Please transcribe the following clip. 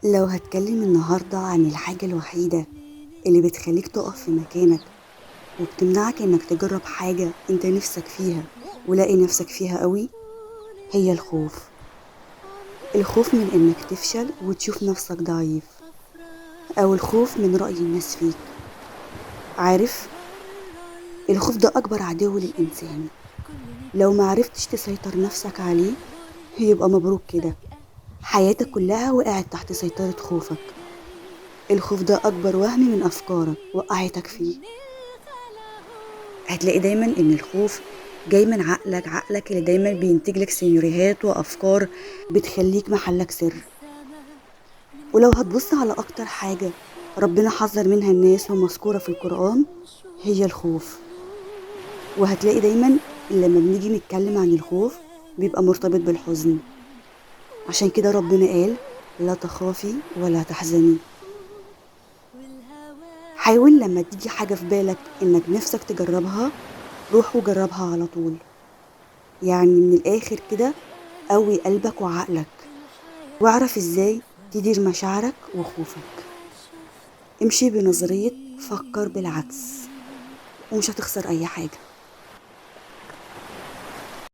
لو هتكلم النهاردة عن الحاجة الوحيدة اللي بتخليك تقف في مكانك وبتمنعك انك تجرب حاجة انت نفسك فيها ولاقي نفسك فيها قوي، هي الخوف. الخوف من انك تفشل وتشوف نفسك ضعيف، او الخوف من رأي الناس فيك. عارف، الخوف ده اكبر عدو للانسان. لو معرفتش تسيطر نفسك عليه، يبقى مبروك كده، حياتك كلها وقعت تحت سيطرة خوفك. الخوف ده أكبر وهم من أفكارك وقعتك فيه. هتلاقي دايما إن الخوف جاي من عقلك اللي دايما بينتج لك سيناريوهات وأفكار بتخليك محلك سر. ولو هتبص على أكتر حاجة ربنا حذر منها الناس ومذكورة في القرآن، هي الخوف. وهتلاقي دايما لما بنيجي نتكلم عن الخوف بيبقى مرتبط بالحزن. عشان كده ربنا قال: لا تخافي ولا تحزني. حاول لما تيجي حاجة في بالك إنك نفسك تجربها، روح وجربها على طول. يعني من الآخر كده، قوي قلبك وعقلك، واعرف إزاي تدير مشاعرك وخوفك. امشي بنظرية فكر بالعكس، ومش هتخسر أي حاجة.